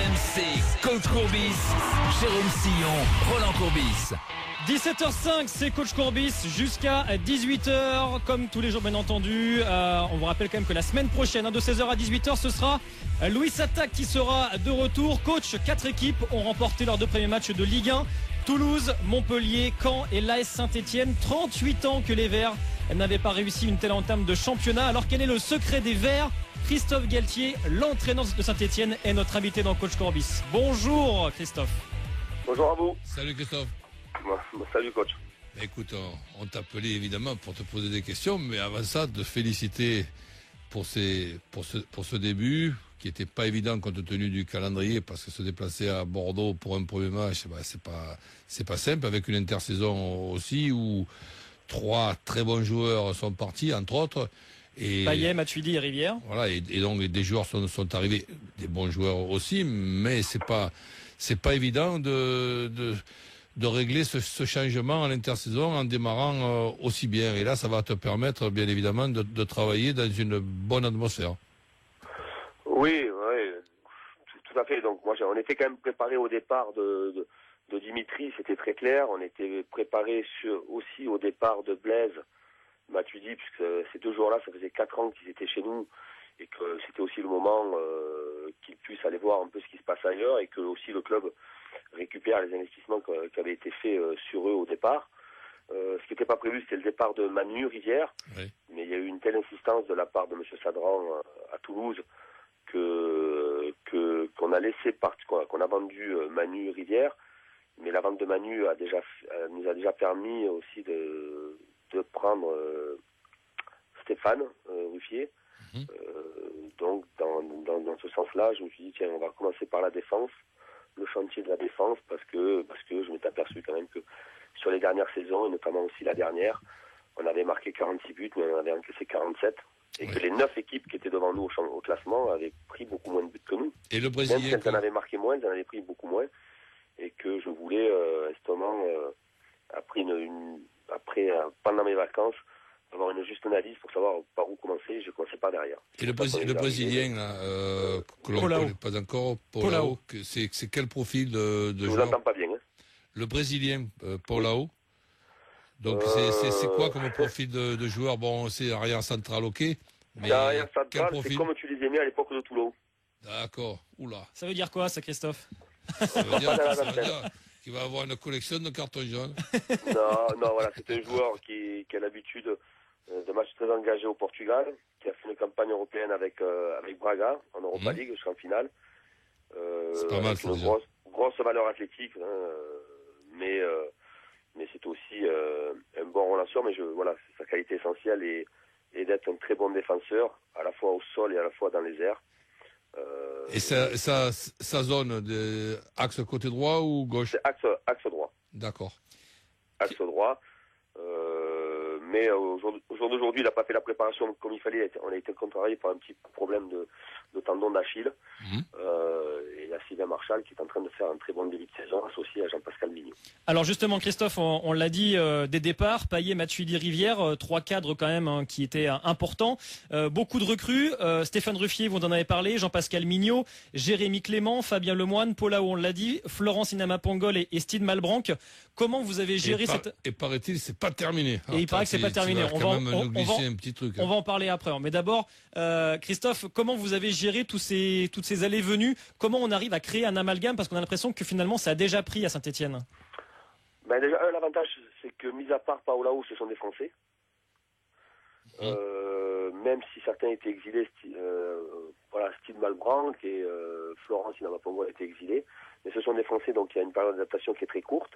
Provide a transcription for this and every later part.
RMC, Coach Courbis, Jérôme Sillon, Roland Courbis. 17h05, c'est Coach Courbis jusqu'à 18h, comme tous les jours bien entendu. On vous rappelle quand même que la semaine prochaine, de 16h à 18h, ce sera Louis Attaque qui sera de retour. Coach, 4 équipes ont remporté leurs 2 premiers matchs de Ligue 1. Toulouse, Montpellier, Caen et l'AS Saint-Etienne. 38 ans que les Verts n'avaient pas réussi une telle entame de championnat. Alors quel est le secret des Verts ? Christophe Galtier, l'entraîneur de Saint-Etienne, est notre invité dans Coach Courbis. Bonjour Christophe. Bonjour à vous. Salut Christophe. Salut coach. Écoute, on t'appelait évidemment pour te poser des questions, mais avant ça, de féliciter pour ce début, qui n'était pas évident compte tenu du calendrier, parce que se déplacer à Bordeaux pour un premier match, c'est pas simple, avec une intersaison aussi où 3 très bons joueurs sont partis, entre autres. Payet, Matuidi et Rivière. Voilà, et donc des joueurs sont arrivés, des bons joueurs aussi, mais c'est pas évident de régler ce changement à l'intersaison en démarrant aussi bien. Et là, ça va te permettre, bien évidemment, de travailler dans une bonne atmosphère. Oui, tout à fait. Donc moi, on était quand même préparé au départ de Dimitri, c'était très clair. On était préparé aussi au départ de Blaise Matuidi, puisque ces 2 jours-là, ça faisait 4 ans qu'ils étaient chez nous et que c'était aussi le moment qu'ils puissent aller voir un peu ce qui se passe ailleurs et que aussi le club récupère les investissements qui avaient été faits sur eux au départ. Ce qui n'était pas prévu, c'était le départ de Manu Rivière, oui. Mais il y a eu une telle insistance de la part de M. Sadran à Toulouse qu'on a laissé qu'on a vendu Manu Rivière, mais la vente de Manu nous a déjà permis aussi de prendre Stéphane Ruffier. Donc dans ce sens-là, je me suis dit tiens, on va commencer par la défense, le chantier de la défense, parce que je m'étais aperçu quand même que sur les dernières saisons, et notamment aussi la dernière, on avait marqué 46 buts, mais on avait encaissé 47, et que les 9 équipes qui étaient devant nous au classement avaient pris beaucoup moins de buts que nous. Et le Brésilien, même si elles en avaient marqué moins, elles en avaient pris beaucoup moins, et que je voulais justement pendant mes vacances avoir une juste analyse pour savoir par où commencer. Je commençais par derrière. Et le Brésilien, que l'on ne connaît pas encore, Paulao, c'est quel profil de joueur? Je vous entends pas bien. Hein. Le Brésilien, Paulao. Donc c'est quoi comme profil de joueur? Bon, c'est arrière central, ok. Mais arrière central, c'est comme tu les aimais à l'époque de Toulon. D'accord. Oula. Ça veut dire quoi, ça, Christophe? Ça veut dire qu'il va avoir une collection de cartons jaunes. Non, voilà, c'est un joueur qui a l'habitude de matchs très engagés au Portugal, qui a fait une campagne européenne avec Braga en Europa League jusqu'en finale. C'est pas mal, c'est une grosse valeur athlétique, mais c'est aussi un bon relanceur. Mais sa qualité essentielle est d'être un très bon défenseur, à la fois au sol et à la fois dans les airs. Et sa zone axe côté droit ou gauche? C'est axe droit. D'accord. Axe droit. Mais au jour d'aujourd'hui, il n'a pas fait la préparation comme il fallait. On a été contrarié par un petit problème de tendon d'Achille. Et il y a Sylvain Marchal qui est en train de faire un très bon début de saison associé à Jean-Pascal Mignot. Alors justement Christophe, on l'a dit dès départ, Payet, Matuidi, Rivière, 3 cadres quand même qui étaient importants. Beaucoup de recrues, Stéphane Ruffier, vous en avez parlé, Jean-Pascal Mignot, Jérémy Clément, Fabien Lemoine, Paulao, on l'a dit, Florence Inama-Pongol et Steve Malbranc. Comment vous avez géré cette... Et paraît-il, c'est pas terminé. Et il paraît que c'est pas terminé. On va en parler après. Mais d'abord, Christophe, comment vous avez géré toutes ces allées-venues? Comment on arrive à créer un amalgame? Parce qu'on a l'impression que finalement, ça a déjà pris à Saint-Etienne. Ben déjà, l'avantage, c'est que, mis à part Paolao, ce sont des Français. Même si certains étaient exilés, Steve Malbranc et Florence Inama-Pongol étaient exilés. Mais ce sont des Français, donc il y a une période d'adaptation qui est très courte.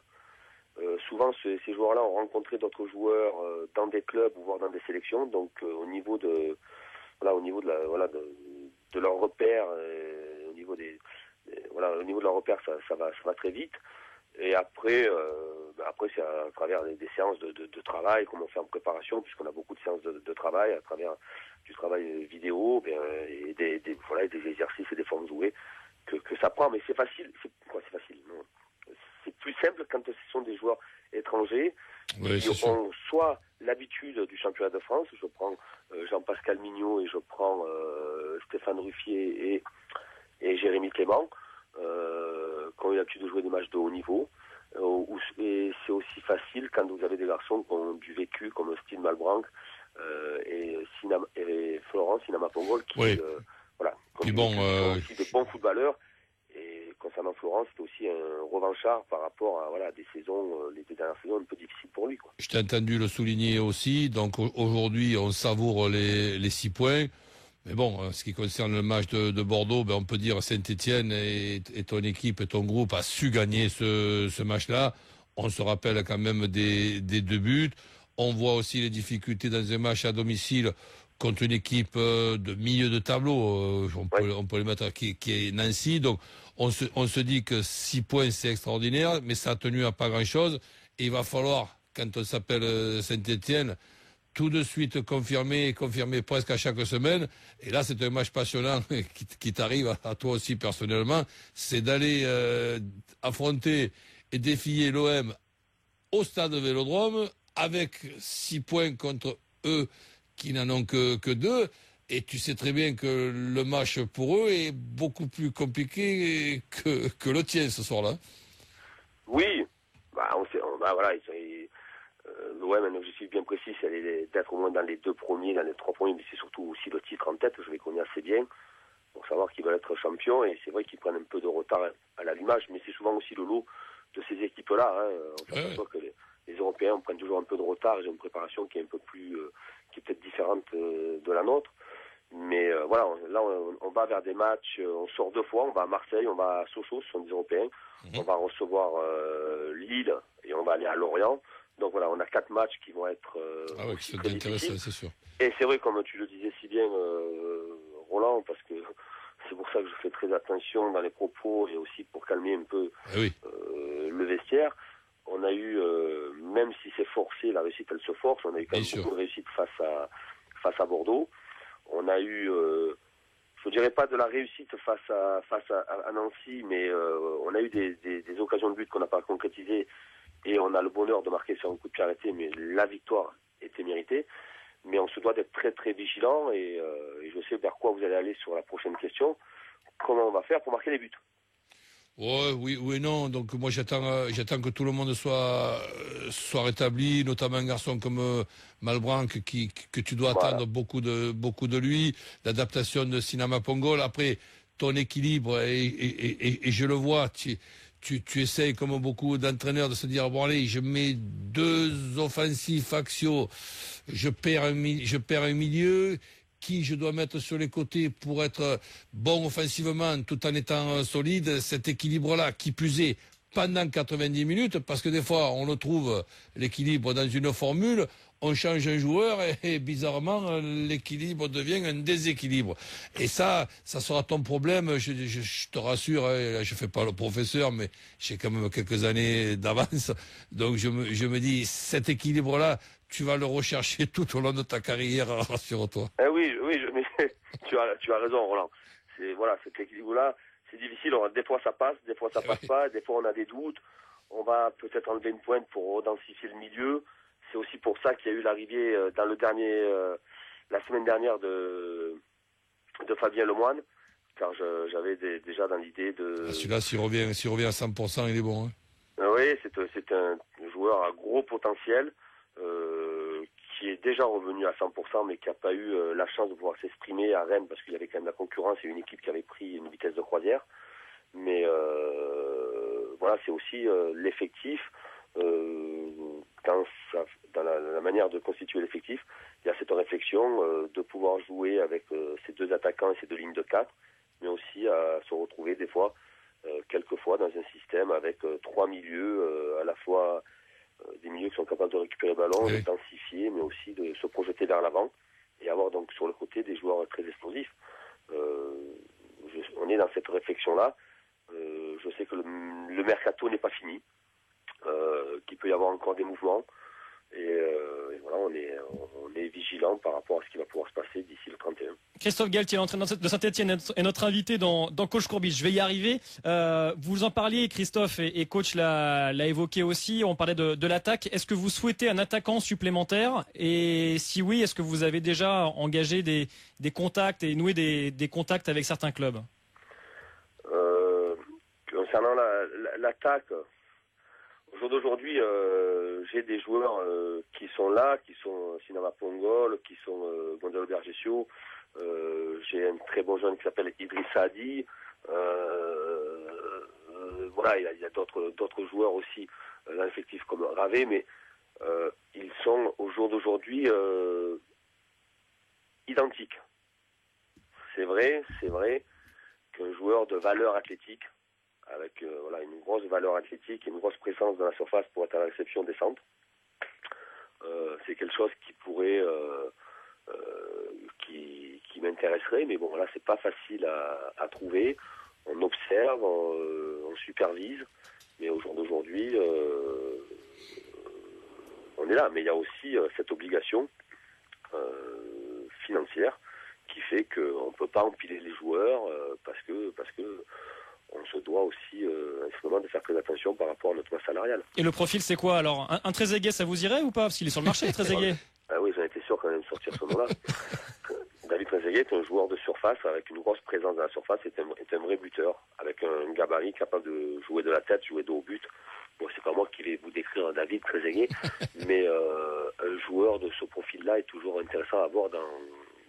Souvent, ces joueurs-là ont rencontré d'autres joueurs dans des clubs ou voire dans des sélections. Donc, au niveau de leur repère, au niveau de leur repère, ça va très vite. Et après, c'est à travers des séances de travail, comme on fait en préparation, puisqu'on a beaucoup de séances de travail, à travers du travail vidéo, et des exercices et des formes jouées, que ça prend. Mais c'est facile. C'est facile? Non. C'est plus simple quand ce sont des joueurs étrangers qui ont soit l'habitude du championnat de France. Je prends Jean-Pascal Mignot et je prends Stéphane Ruffier et Jérémy Clément. qui ont eu l'habitude de jouer des matchs de haut niveau. Et c'est aussi facile quand vous avez des garçons qui ont du vécu, comme Steve Malbranck et Florent Sinama-Pongol, qui, voilà, puis bon, sont aussi de bons footballeurs. Et concernant Florent, c'était aussi un revanchard par rapport à des saisons, les deux dernières saisons un peu difficiles pour lui, quoi. Je t'ai entendu le souligner aussi. Donc aujourd'hui, on savoure les 6 points. Mais bon, ce qui concerne le match de Bordeaux, on peut dire Saint-Etienne et ton équipe et ton groupe a su gagner ce match-là. On se rappelle quand même des 2 buts. On voit aussi les difficultés dans un match à domicile contre une équipe de milieu de tableau. On peut le mettre qui est Nancy. Donc on se dit que 6 points, c'est extraordinaire, mais ça a tenu à pas grand-chose. Et il va falloir, quand on s'appelle Saint-Etienne, tout de suite confirmer presque à chaque semaine. Et là, c'est un match passionnant qui t'arrive à toi aussi personnellement. C'est d'aller affronter et défier l'OM au stade Vélodrome avec 6 points contre eux qui n'en ont que 2. Et tu sais très bien que le match pour eux est beaucoup plus compliqué que le tien ce soir-là. Oui, voilà, l'OM a un objectif bien précis, c'est d'être au moins dans les 2 premiers, dans les 3 premiers, mais c'est surtout aussi le titre en tête, je les connais assez bien, pour savoir qu'ils veulent être champions, et c'est vrai qu'ils prennent un peu de retard à l'allumage, mais c'est souvent aussi le lot de ces équipes-là. On s'aperçoit que les Européens prennent toujours un peu de retard, ils ont une préparation qui est un peu plus, qui est peut-être différente de la nôtre. Mais voilà, là on va vers des matchs, on sort 2 fois, on va à Marseille, on va à Sochaux, ce sont des Européens, on va recevoir Lille et on va aller à Lorient. Donc voilà, on a 4 matchs qui vont être qui sont intéressants, c'est sûr. Et c'est vrai, comme tu le disais si bien, Roland, parce que c'est pour ça que je fais très attention dans les propos et aussi pour calmer un peu le vestiaire. On a eu, même si c'est forcé, la réussite elle se force, on a eu quand même beaucoup de réussite face à Bordeaux. On a eu, je ne dirais pas de la réussite face à Nancy, mais on a eu des occasions de but qu'on n'a pas concrétisées et on a le bonheur de marquer sur un coup de pied arrêté, mais la victoire était méritée. Mais on se doit d'être très très vigilant et je sais vers quoi vous allez aller sur la prochaine question. Comment on va faire pour marquer les buts? Oui et non. Donc moi j'attends que tout le monde soit rétabli, notamment un garçon comme Malbranck que tu dois attendre beaucoup de lui, l'adaptation de Sinama-Pongol. Après ton équilibre et je le vois, tu essayes comme beaucoup d'entraîneurs de se dire bon allez, je mets 2 offensifs axiaux, je perds un milieu. Qui je dois mettre sur les côtés pour être bon offensivement tout en étant solide, cet équilibre-là, qui plus est, pendant 90 minutes, parce que des fois, on le trouve, l'équilibre dans une formule, on change un joueur et bizarrement, l'équilibre devient un déséquilibre. Et ça sera ton problème, je te rassure, je fais pas le professeur, mais j'ai quand même quelques années d'avance, donc je me dis, cet équilibre-là, tu vas le rechercher tout au long de ta carrière, rassure-toi. Oui, mais tu as raison, Roland. Cet équilibre-là, c'est difficile. Des fois ça passe, des fois ça passe pas, des fois on a des doutes. On va peut-être enlever une pointe pour redensifier le milieu. C'est aussi pour ça qu'il y a eu l'arrivée dans la semaine dernière de Fabien Lemoine, car j'avais déjà dans l'idée de. Celui-là, s'il revient à 100%, il est bon. Oui, c'est un joueur à gros potentiel. Qui est déjà revenu à 100%, mais qui n'a pas eu la chance de pouvoir s'exprimer à Rennes, parce qu'il y avait quand même la concurrence et une équipe qui avait pris une vitesse de croisière. Mais voilà, c'est aussi l'effectif. Dans la manière de constituer l'effectif, il y a cette réflexion de pouvoir jouer avec ces 2 attaquants et ces 2 lignes de 4, mais aussi à se retrouver des fois, quelquefois, dans un système avec 3 milieux, à la fois des milieux qui sont capables de récupérer le ballon, d'intensifier, mais aussi de se projeter vers l'avant et avoir donc sur le côté des joueurs très explosifs. On est dans cette réflexion-là. Je sais que le mercato n'est pas fini, qu'il peut y avoir encore des mouvements. Et voilà, on est vigilant par rapport à ce qui va pouvoir se passer d'ici le 31. Christophe Galtier, l'entraîneur de Saint-Etienne, est notre invité dans Coach Courbis. Je vais y arriver. Vous en parliez, Christophe, et Coach l'a évoqué aussi. On parlait de l'attaque. Est-ce que vous souhaitez un attaquant supplémentaire? Et si oui, est-ce que vous avez déjà engagé des contacts et noué des contacts avec certains clubs? concernant l'attaque, au jour d'aujourd'hui, j'ai des joueurs qui sont là, qui sont Sinama Pongol, qui sont Gonzalo Bergesio. J'ai un très bon jeune qui s'appelle Idriss Adi. Voilà, il y a d'autres joueurs aussi dans l'effectif comme Ravé, mais ils sont au jour d'aujourd'hui identiques. C'est vrai qu'un joueur de valeur athlétique, avec une grosse valeur athlétique et une grosse présence dans la surface pour être à la réception des centres, c'est quelque chose qui pourrait qui m'intéresserait, mais bon là c'est pas facile à trouver. On observe, on supervise, mais au jour d'aujourd'hui on est là, mais il y a aussi cette obligation financière qui fait qu'on ne peut pas empiler les joueurs parce que on se doit aussi infiniment de faire très attention par rapport à notre masse salariale. Et le profil, c'est quoi alors? Un Trezeguet, ça vous irait ou pas? Parce qu'il est sur le marché, Trezeguet. Ah oui, j'en étais sûr quand même de sortir ce nom-là. David Trezeguet est un joueur de surface avec une grosse présence dans la surface, est un vrai buteur, avec un gabarit capable de jouer de la tête, jouer de haut but. Bon, c'est pas moi qui vais vous décrire David Trezeguet, mais un joueur de ce profil-là est toujours intéressant à voir dans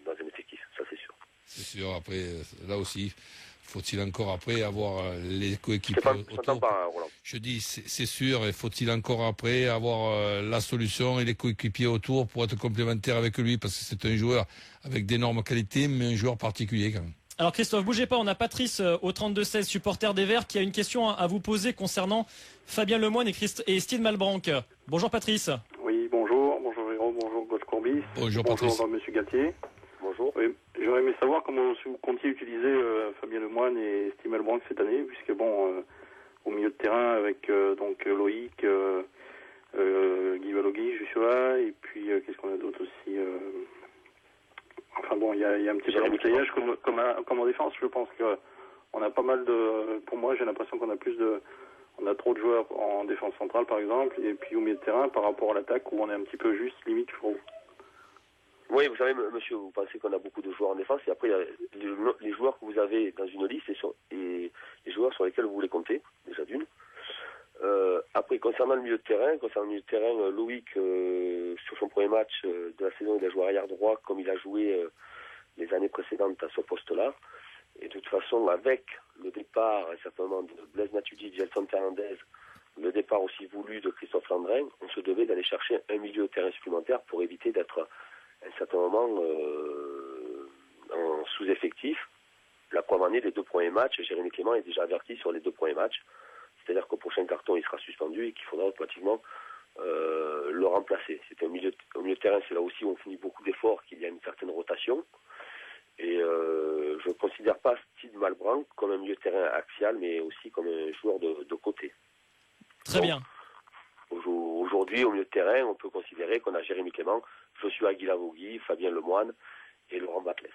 un effectif, ça c'est sûr. C'est sûr, après, là aussi, faut-il encore après avoir les coéquipiers Je t'entends pas, Roland. Je dis, c'est sûr, et faut-il encore après avoir la solution et les coéquipiers autour pour être complémentaires avec lui, parce que c'est un joueur avec d'énormes qualités, mais un joueur particulier quand même. Alors Christophe, bougez pas, on a Patrice au 32-16, supporter des Verts, qui a une question à vous poser concernant Fabien Lemoine et Steve Malbranc. Bonjour Patrice. Oui, bonjour Jérôme, bonjour coach Courbis. Bonjour Patrice. Bonjour monsieur Galtier. Bonjour. Oui, j'aurais aimé savoir comment vous comptiez utiliser Fabien Lemoine et Steve Malbranc cette année, puisque au milieu de terrain avec donc Loïc, Guy Valogui, Joshua, et puis qu'est-ce qu'on a d'autre aussi Enfin bon, il y a un petit peu d'embouteillage comme en défense. Je pense que on a pas mal de. Pour moi, j'ai l'impression qu'on a on a trop de joueurs en défense centrale, par exemple, et puis au milieu de terrain par rapport à l'attaque où on est un petit peu juste limite, je trouve. Oui, vous savez, monsieur, vous pensez qu'on a beaucoup de joueurs en défense, et après, il y a les joueurs que vous avez dans une liste et les joueurs sur lesquels vous voulez compter, déjà d'une. Après, concernant le milieu de terrain, Loïc, sur son premier match de la saison, il a joué arrière droit comme il a joué les années précédentes à ce poste-là. Et de toute façon, avec le départ, certainement, de Blaise Matuidi, de Gelson Fernandez, le départ aussi voulu de Christophe Landrin, on se devait d'aller chercher un milieu de terrain supplémentaire pour éviter d'être, à un certain moment, en sous-effectif. La preuve en est, les 2 premiers matchs, Jérémy Clément est déjà averti sur les 2 premiers matchs. C'est-à-dire qu'au prochain carton, il sera suspendu et qu'il faudra automatiquement le remplacer. Au milieu de terrain, c'est là aussi où on finit beaucoup d'efforts, qu'il y a une certaine rotation. Et je ne considère pas Steve Malbranc comme un milieu de terrain axial, mais aussi comme un joueur de côté. Très bien. Aujourd'hui, au milieu de terrain, on peut considérer qu'on a Jérémy Clément, Joshua Guilavogui, Fabien Lemoine et Laurent Batles.